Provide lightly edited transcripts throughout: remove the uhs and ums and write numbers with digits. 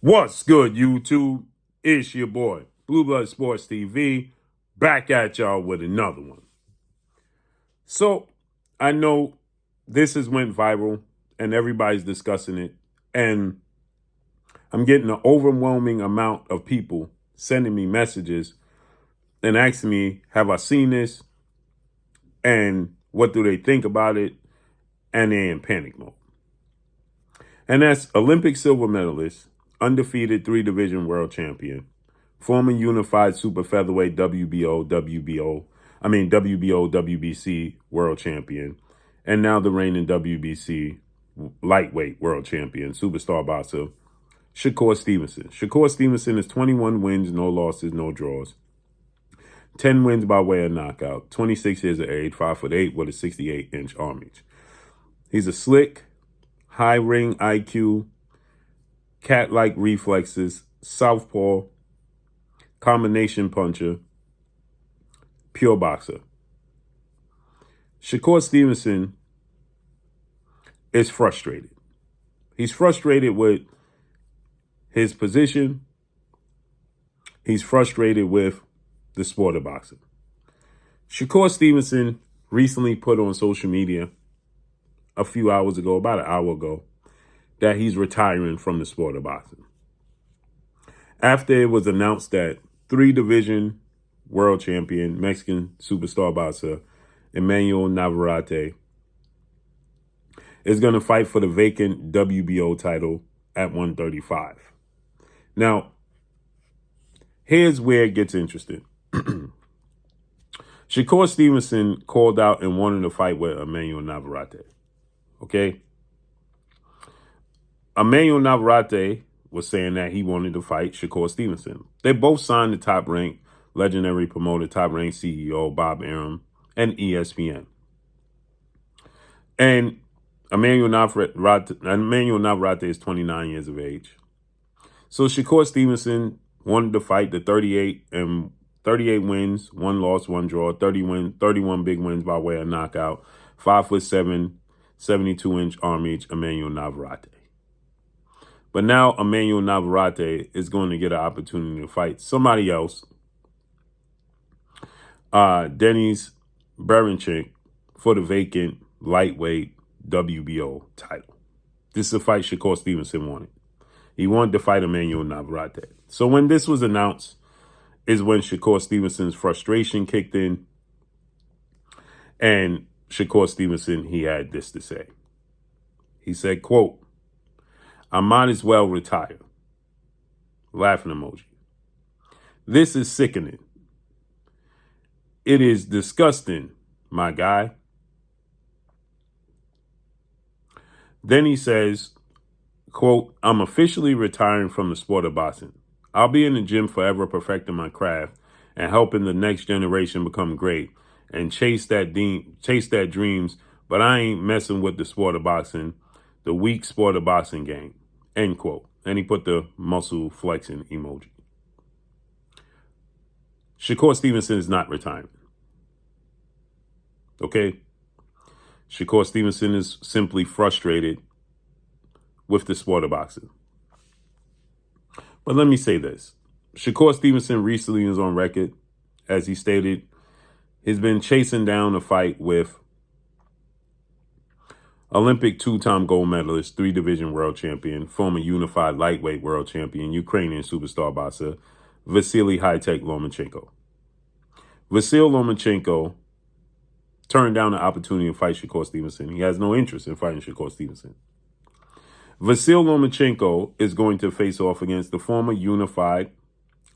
What's good, YouTube? It's your boy, Blue Blood Sports TV, back at y'all with another one. So, I know this has went viral and everybody's discussing it, and I'm getting an overwhelming amount of people sending me messages and asking me, have I seen this? And what do they think about it? And they're in panic mode. And that's Olympic silver medalist, undefeated 3-division world champion, former unified super featherweight WBO, WBC world champion, and now the reigning WBC lightweight world champion, superstar boxer, Shakur Stevenson. Shakur Stevenson is 21 wins, no losses, no draws. 10 wins by way of knockout, 26 years of age, 5'8" with a 68-inch arm reach. He's a slick, high ring IQ, cat-like reflexes, southpaw, combination puncher, pure boxer. Shakur Stevenson is frustrated. He's frustrated with his position. He's frustrated with the sport of boxing. Shakur Stevenson recently put on social media a few hours ago, about an hour ago, that he's retiring from the sport of boxing. After it was announced that 3-division world champion, Mexican superstar boxer, Emmanuel Navarrete, is going to fight for the vacant WBO title at 135. Now, here's where it gets interesting. Shakur Stevenson called out and wanted to fight with Emmanuel Navarrete. Okay? Emmanuel Navarrete was saying that he wanted to fight Shakur Stevenson. They both signed the top-ranked legendary promoter, top-ranked CEO Bob Arum, and ESPN. And Emmanuel Navarrete is 29 years of age. So Shakur Stevenson wanted to fight the 38 wins, 1 loss, 1 draw, 31 big wins by way of knockout, 5'7", 72-inch arm reach, Emmanuel Navarrete. But now Emmanuel Navarrete is going to get an opportunity to fight somebody else, Denis Berinchyk, for the vacant lightweight WBO title. This is a fight Shakur Stevenson wanted. He wanted to fight Emmanuel Navarrete. So when this was announced is when Shakur Stevenson's frustration kicked in. And Shakur Stevenson, he had this to say. He said, quote, "I might as well retire." Laughing emoji. "This is sickening. It is disgusting, my guy." Then he says, quote, "I'm officially retiring from the sport of boxing. I'll be in the gym forever perfecting my craft and helping the next generation become great and chase that dreams, but I ain't messing with the sport of boxing, the weak sport of boxing game." End quote. And he put the muscle flexing emoji. Shakur Stevenson is not retiring. Okay? Shakur Stevenson is simply frustrated with the sport of boxing. But let me say this. Shakur Stevenson recently was on record, as he stated, he's been chasing down a fight with Olympic 2-time gold medalist, 3-division world champion, former unified lightweight world champion, Ukrainian superstar boxer, Vasily High-Tech Lomachenko. Vasily Lomachenko turned down the opportunity to fight Shakur Stevenson. He has no interest in fighting Shakur Stevenson. Vasily Lomachenko is going to face off against the former unified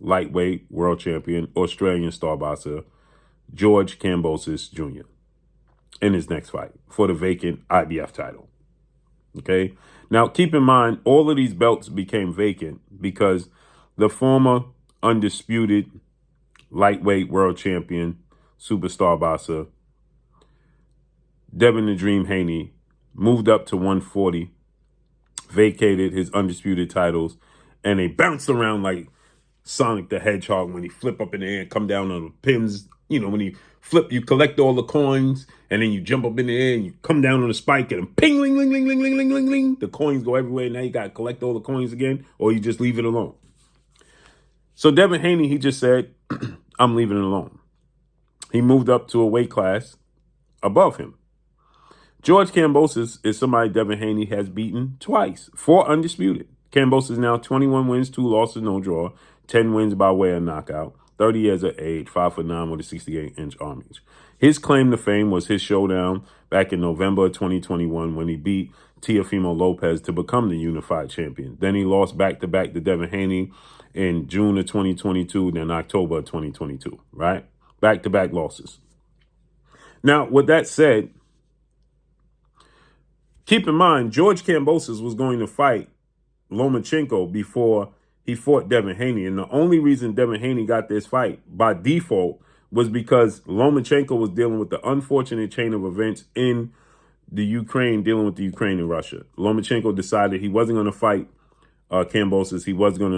lightweight world champion, Australian star boxer, George Kambosos Jr. in his next fight for the vacant IBF title. Okay? Now, keep in mind, all of these belts became vacant because the former undisputed lightweight world champion, superstar boxer, Devin the Dream Haney, moved up to 140, vacated his undisputed titles, and they bounced around like Sonic the Hedgehog when he flip up in the air and come down on the pins when you flip, you collect all the coins, and then you jump up in the air and you come down on the spike and ping, ling, ling, ling, ling, ling, ling, ling, ling. The coins go everywhere. Now you got to collect all the coins again, or you just leave it alone. So Devin Haney, he just said, I'm leaving it alone. He moved up to a weight class above him. George Kambosos is somebody Devin Haney has beaten twice, 4 undisputed. Kambosos now 21 wins, 2 losses, no draw, 10 wins by way of knockout, 30 years of age, 5'9" with a 68-inch arm reach. His claim to fame was his showdown back in November of 2021 when he beat Teofimo Lopez to become the unified champion. Then he lost back-to-back to Devin Haney in June of 2022, then October of 2022, right? Back-to-back losses. Now, with that said, keep in mind, George Kambosos was going to fight Lomachenko before he fought Devin Haney. And the only reason Devin Haney got this fight by default was because Lomachenko was dealing with the unfortunate chain of events in the Ukraine, dealing with the Ukraine and Russia. Lomachenko decided he wasn't going to fight Kambosos. He was going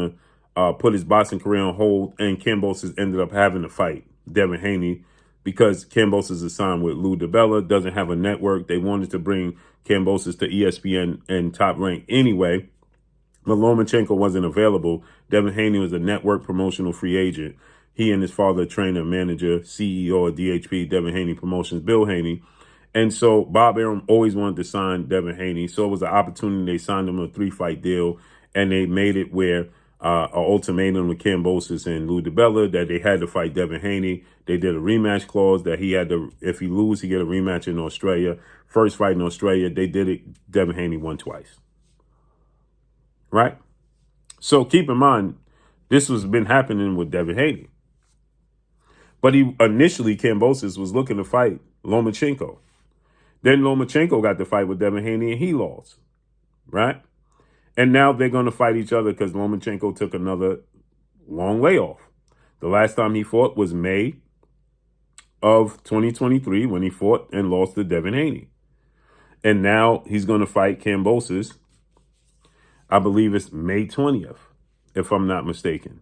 to put his boxing career on hold, and Kambosos ended up having to fight Devin Haney because Kambosos is signed with Lou Dela, doesn't have a network. They wanted to bring Kambosos to ESPN and Top Rank anyway, but Lomachenko wasn't available. Devin Haney was a network promotional free agent. He and his father, trainer, manager, CEO of DHP, Devin Haney Promotions, Bill Haney. And so Bob Arum always wanted to sign Devin Haney. So it was an opportunity. They signed him a 3-fight deal, and they made it where an ultimatum with Kambosos and Lou Dela that they had to fight Devin Haney. They did a rematch clause that he had to, if he lose, he get a rematch in Australia. First fight in Australia, they did it. Devin Haney won twice. Right? So keep in mind, this was been happening with Devin Haney. But he initially, Kambosos was looking to fight Lomachenko. Then Lomachenko got to fight with Devin Haney and he lost. Right? And now they're going to fight each other because Lomachenko took another long layoff. The last time he fought was May of 2023 when he fought and lost to Devin Haney. And now he's going to fight Kambosos. I believe it's May 20th, if I'm not mistaken.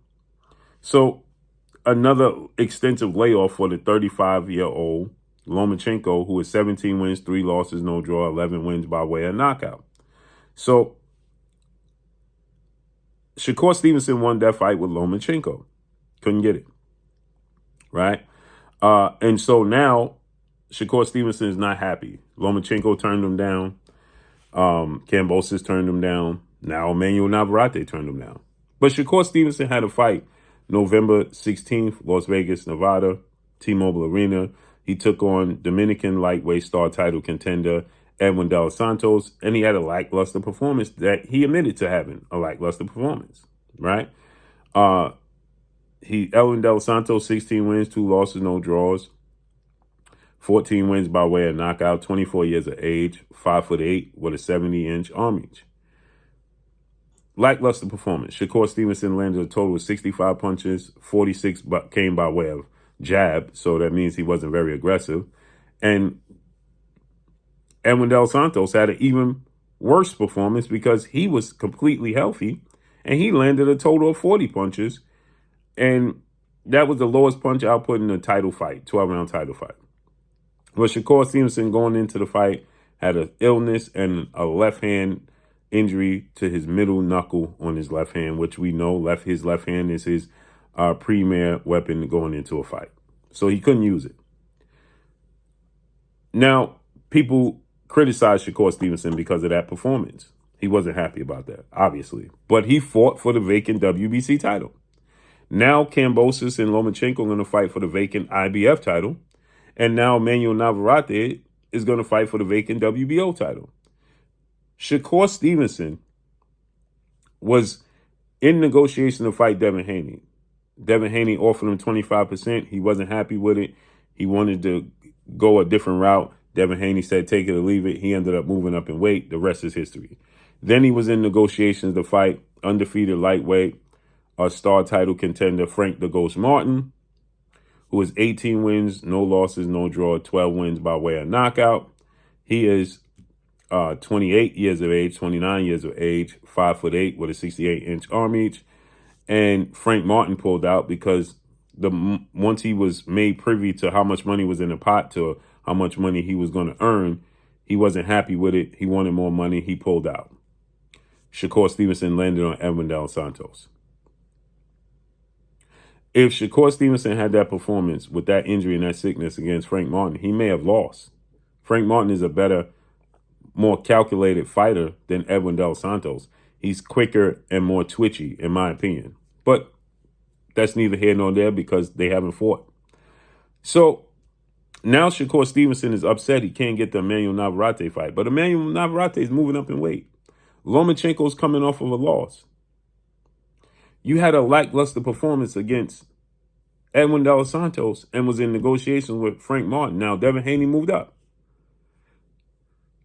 So another extensive layoff for the 35-year-old Lomachenko, who is 17 wins, 3 losses, no draw, 11 wins by way of knockout. So Shakur Stevenson won that fight with Lomachenko. Couldn't get it. Right? And so now Shakur Stevenson is not happy. Lomachenko turned him down. Kambosos turned him down. Now Emmanuel Navarrete turned him down. But Shakur Stevenson had a fight November 16th, Las Vegas, Nevada, T-Mobile Arena. He took on Dominican lightweight star title contender Edwin Del Santos, and he had a lackluster performance that he admitted to having a lackluster performance, right? Edwin Del Santos, 16 wins, 2 losses, no draws, 14 wins by way of knockout, 24 years of age, 5'8" with a 70-inch arm reach. Lackluster performance. Shakur Stevenson landed a total of 65 punches, 46 came by way of jab, so that means he wasn't very aggressive. And Edwin Del Santos had an even worse performance because he was completely healthy, and he landed a total of 40 punches, and that was the lowest punch output in a title fight, 12-round title fight. But Shakur Stevenson going into the fight had an illness and a left hand injury to his middle knuckle on his left hand, which we know his left hand is his premier weapon going into a fight. So he couldn't use it. Now, people criticize Shakur Stevenson because of that performance. He wasn't happy about that, obviously. But he fought for the vacant WBC title. Now Kambosos and Lomachenko are going to fight for the vacant IBF title. And now Emmanuel Navarrete is going to fight for the vacant WBO title. Shakur Stevenson was in negotiation to fight Devin Haney. Devin Haney offered him 25%. He wasn't happy with it. He wanted to go a different route. Devin Haney said, take it or leave it. He ended up moving up in weight. The rest is history. Then he was in negotiations to fight undefeated lightweight, a star title contender, Frank the Ghost Martin, who is 18 wins, no losses, no draw, 12 wins by way of knockout. He is 28 years of age, 29 years of age, 5'8" with a 68-inch arm reach. And Frank Martin pulled out because once he was made privy to how much money was in the pot to how much money he was going to earn, he wasn't happy with it. He wanted more money. He pulled out. Shakur Stevenson landed on Edwin Del Santos. If Shakur Stevenson had that performance with that injury and that sickness against Frank Martin, he may have lost. Frank Martin is a better, more calculated fighter than Edwin Del Santos. He's quicker and more twitchy, in my opinion. But that's neither here nor there because they haven't fought. So now Shakur Stevenson is upset he can't get the Emmanuel Navarrete fight. But Emmanuel Navarrete is moving up in weight. Lomachenko's coming off of a loss. You had a lackluster performance against Edwin Del Santos and was in negotiations with Frank Martin. Now Devin Haney moved up.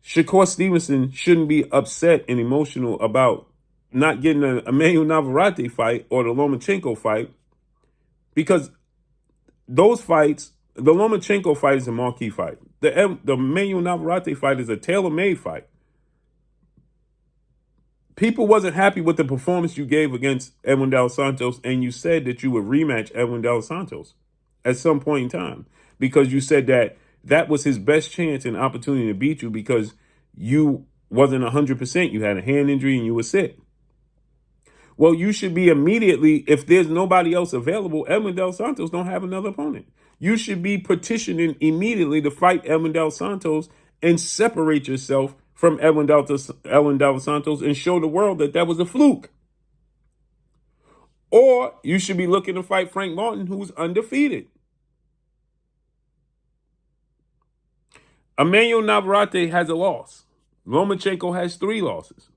Shakur Stevenson shouldn't be upset and emotional about not getting the Emmanuel Navarrete fight or the Lomachenko fight because those fights, the Lomachenko fight is a marquee fight. The Emmanuel Navarrete fight is a tailor-made fight. People wasn't happy with the performance you gave against Edwin Del Santos, and you said that you would rematch Edwin Del Santos at some point in time because you said that that was his best chance and opportunity to beat you because you wasn't 100%. You had a hand injury and you were sick. Well, you should be immediately, if there's nobody else available, Edwin Del Santos don't have another opponent. You should be petitioning immediately to fight Edwin Del Santos and separate yourself from Edwin Del Santos and show the world that that was a fluke. Or you should be looking to fight Frank Martin, who's undefeated. Emmanuel Navarrete has a loss. Lomachenko has 3 losses.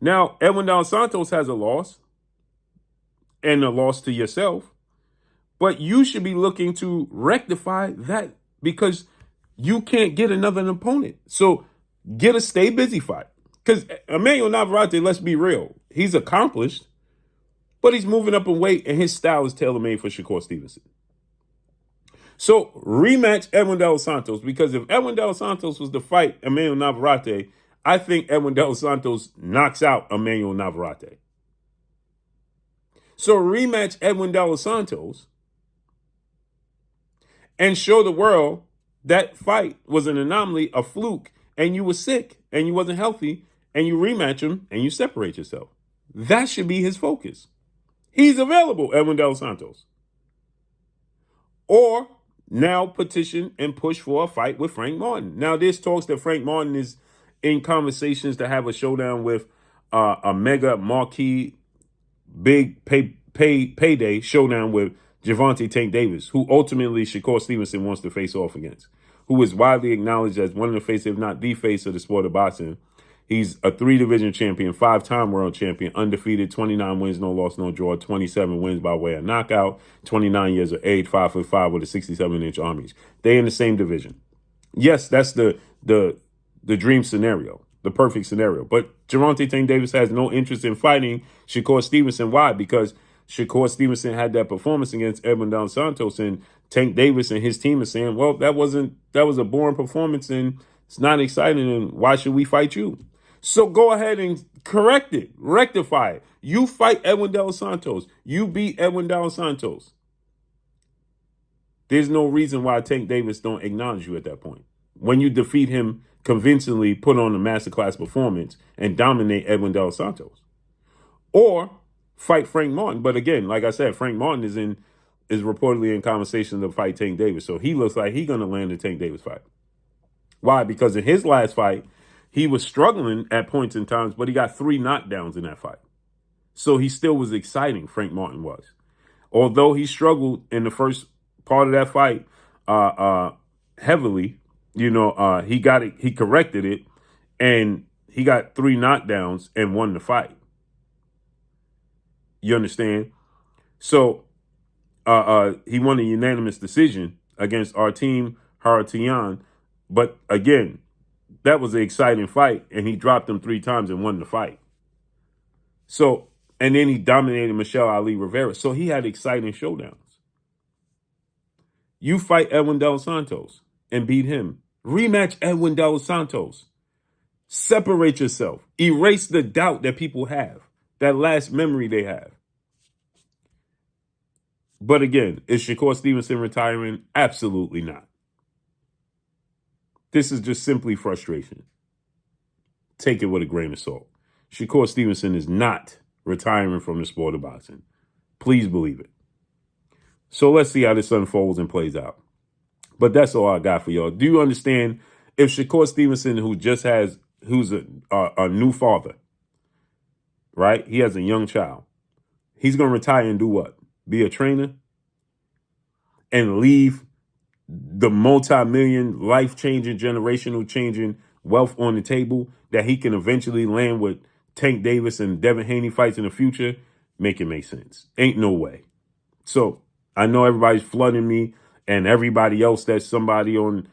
Now, Edwin Del Santos has a loss and a loss to yourself, but you should be looking to rectify that because you can't get another opponent. So get a stay busy fight. Because Emmanuel Navarrete, let's be real, he's accomplished, but he's moving up in weight and his style is tailor-made for Shakur Stevenson. So rematch Edwin Del Santos because if Edwin Del Santos was to fight Emmanuel Navarrete, I think Edwin Del Santos knocks out Emmanuel Navarrete. So rematch Edwin Del Santos and show the world that fight was an anomaly, a fluke, and you were sick and you wasn't healthy, and you rematch him and you separate yourself. That should be his focus. He's available, Edwin Del Santos. Or now petition and push for a fight with Frank Martin. Now there's talks that Frank Martin is in conversations to have a showdown with a mega marquee big payday showdown with Gervonta Tank Davis, who ultimately Shakur Stevenson wants to face off against, who is widely acknowledged as one of the face, if not the face of the sport of boxing. He's a 3-division champion, 5-time world champion, undefeated, 29 wins, no loss, no draw, 27 wins by way of knockout, 29 years of age, 5'5" with a 67-inch arm reach. They in the same division. Yes, that's the dream scenario, the perfect scenario. But Gervonta Tank Davis has no interest in fighting Shakur Stevenson. Why? Because Shakur Stevenson had that performance against Edwin Del Santos, and Tank Davis and his team are saying, well, that was a boring performance and it's not exciting, and why should we fight you? So go ahead and correct it, rectify it. You fight Edwin Del Santos. You beat Edwin Del Santos. There's no reason why Tank Davis don't acknowledge you at that point. When you defeat him convincingly, put on a masterclass performance, and dominate Edwin Del Santos. Or fight Frank Martin. But again, like I said, Frank Martin is reportedly in conversation to fight Tank Davis. So he looks like he's going to land the Tank Davis fight. Why? Because in his last fight, he was struggling at points in times, but he got 3 knockdowns in that fight. So he still was exciting, Frank Martin was. Although he struggled in the first part of that fight heavily, he corrected it, and he got 3 knockdowns and won the fight. You understand? So he won a unanimous decision against Artem Harutyunyan. But again, that was an exciting fight, and he dropped him 3 times and won the fight. So, and then he dominated Michelle Ali Rivera. So he had exciting showdowns. You fight Edwin Del Santos and beat him. Rematch Edwin Del Santos. Separate yourself. Erase the doubt that people have, that last memory they have. But again, is Shakur Stevenson retiring? Absolutely not. This is just simply frustration. Take it with a grain of salt. Shakur Stevenson is not retiring from the sport of boxing. Please believe it. So let's see how this unfolds and plays out. But that's all I got for y'all. Do you understand if Shakur Stevenson, who's a new father, right? He has a young child. He's going to retire and do what? Be a trainer and leave the multi-million, life-changing, generational-changing wealth on the table that he can eventually land with Tank Davis and Devin Haney fights in the future. Make it make sense. Ain't no way. So I know everybody's flooding me and everybody else that's somebody in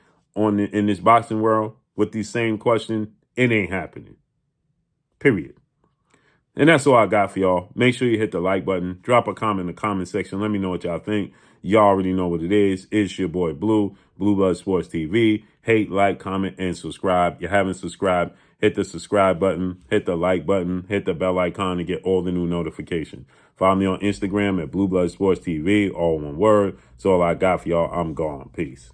this boxing world with these same question. It ain't happening. Period. And that's all I got for y'all. Make sure you hit the like button. Drop a comment in the comment section. Let me know what y'all think. Y'all already know what it is. It's your boy Blue, Blue Blood Sports TV. Hate, like, comment, and subscribe. You haven't subscribed, hit the subscribe button, hit the like button, hit the bell icon to get all the new notifications. Follow me on Instagram at Blue Blood Sports TV, all one word. That's all I got for y'all. I'm gone. Peace.